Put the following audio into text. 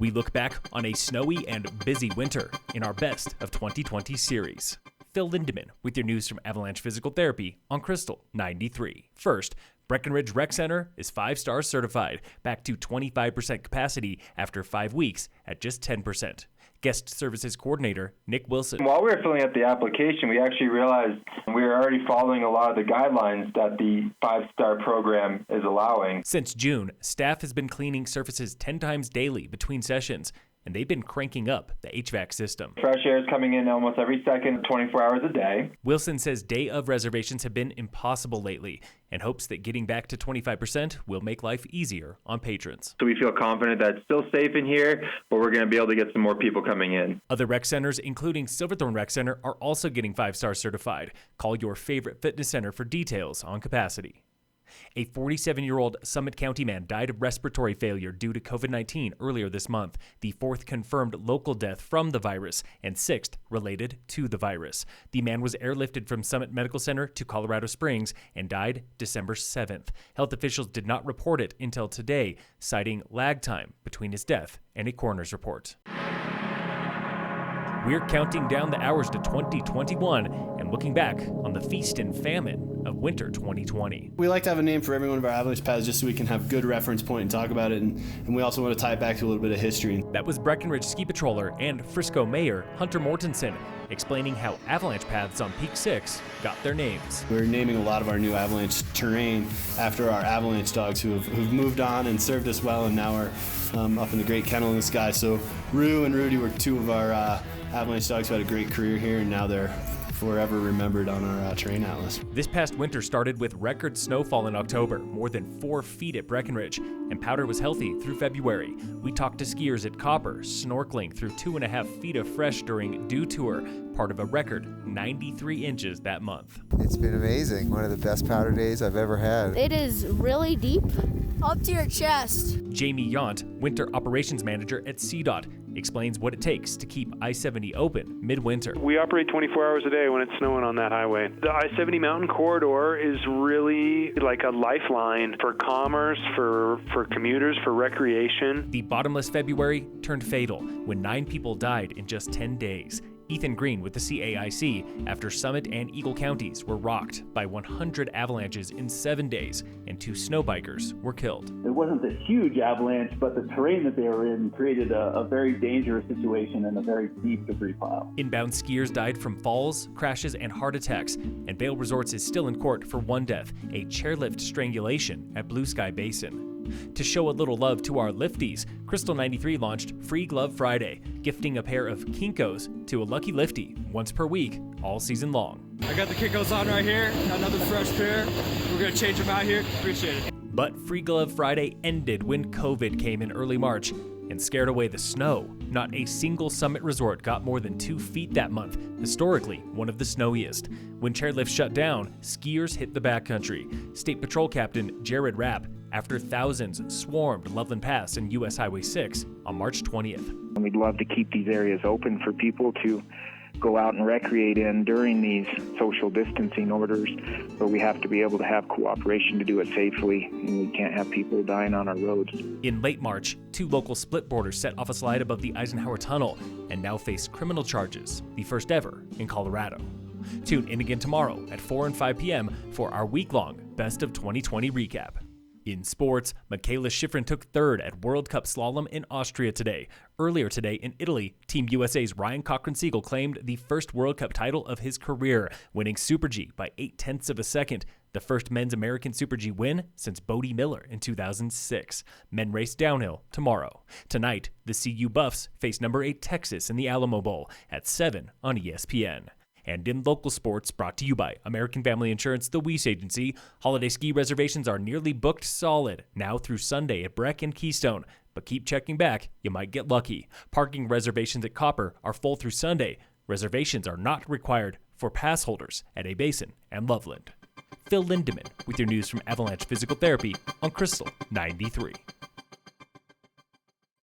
We look back on a snowy and busy winter in our Best of 2020 series. Phil Lindemann with your news from Avalanche Physical Therapy on Krystal 93. First, Breckenridge Rec Center is 5-star certified, back to 25% capacity after 5 weeks at just 10%. Guest Services Coordinator Nick Wilson. While we were filling out the application, we actually realized we were already following a lot of the guidelines that the 5-star program is allowing. Since June, staff has been cleaning surfaces 10 times daily between sessions, and they've been cranking up the HVAC system. Fresh air is coming in almost every second, 24 hours a day. Wilson says day of reservations have been impossible lately and hopes that getting back to 25% will make life easier on patrons. So we feel confident that it's still safe in here, but we're going to be able to get some more people coming in. Other rec centers, including Silverthorne Rec Center, are also getting 5-star certified. Call your favorite fitness center for details on capacity. A 47-year-old Summit County man died of respiratory failure due to COVID-19 earlier this month, the 4th confirmed local death from the virus and 6th related to the virus. The man was airlifted from Summit Medical Center to Colorado Springs and died December 7th. Health officials did not report it until today, citing lag time between his death and a coroner's report. We're counting down the hours to 2021 and looking back on the feast and famine of winter 2020. We like to have a name for every one of our avalanche paths just so we can have good reference point and talk about it, and we also want to tie it back to a little bit of history. That was Breckenridge ski patroller and Frisco Mayor Hunter Mortensen explaining how avalanche paths on Peak 6 got their names. We're naming a lot of our new avalanche terrain after our avalanche dogs who've moved on and served us well and now are up in the great kennel in the sky. So Rue and Rudy were two of our avalanche dogs who had a great career here, and now they're forever remembered on our terrain atlas. This past winter started with record snowfall in October, more than 4 feet at Breckenridge, and powder was healthy through February. We talked to skiers at Copper, snorkeling through 2.5 feet of fresh during Dew Tour, part of a record 93 inches that month. It's been amazing. One of the best powder days I've ever had. It is really deep. Up to your chest. Jamie Yount, Winter Operations Manager at CDOT, explains what it takes to keep I-70 open midwinter. We operate 24 hours a day when it's snowing on that highway. The I-70 mountain corridor is really like a lifeline for commerce, for commuters, for recreation. The bottomless February turned fatal when 9 people died in just 10 days. Ethan Green with the CAIC after Summit and Eagle counties were rocked by 100 avalanches in 7 days, and 2 snowbikers were killed. It wasn't this huge avalanche, but the terrain that they were in created a very dangerous situation and a very deep debris pile. Inbound skiers died from falls, crashes, and heart attacks, and Vail Resorts is still in court for one death, a chairlift strangulation at Blue Sky Basin. To show a little love to our lifties, Krystal 93 launched Free Glove Friday, gifting a pair of Kinkos to a lucky lifty once per week, all season long. I got the Kinkos on right here, got another fresh pair. We're gonna change them out here, appreciate it. But Free Glove Friday ended when COVID came in early March and scared away the snow. Not a single Summit resort got more than 2 feet that month, historically one of the snowiest. When chairlifts shut down, skiers hit the backcountry. State Patrol Captain Jared Rapp, after thousands swarmed Loveland Pass and US Highway 6 on March 20th. And we'd love to keep these areas open for people to go out and recreate in during these social distancing orders, but we have to be able to have cooperation to do it safely, and we can't have people dying on our roads. In late March, 2 local split boarders set off a slide above the Eisenhower Tunnel and now face criminal charges, the first ever in Colorado. Tune in again tomorrow at 4 and 5 p.m. for our week-long Best of 2020 recap. In sports, Michaela Schifrin took 3rd at World Cup Slalom in Austria today. Earlier today in Italy, Team USA's Ryan Cochran-Siegel claimed the first World Cup title of his career, winning Super G by 0.8 of a second, the first men's American Super G win since Bodie Miller in 2006. Men race downhill tomorrow. Tonight, the CU Buffs face number 8 Texas in the Alamo Bowl at 7 on ESPN. And in local sports, brought to you by American Family Insurance, the Weiss Agency, holiday ski reservations are nearly booked solid now through Sunday at Breck and Keystone. But keep checking back, you might get lucky. Parking reservations at Copper are full through Sunday. Reservations are not required for pass holders at A Basin and Loveland. Phil Lindemann with your news from Avalanche Physical Therapy on Krystal 93.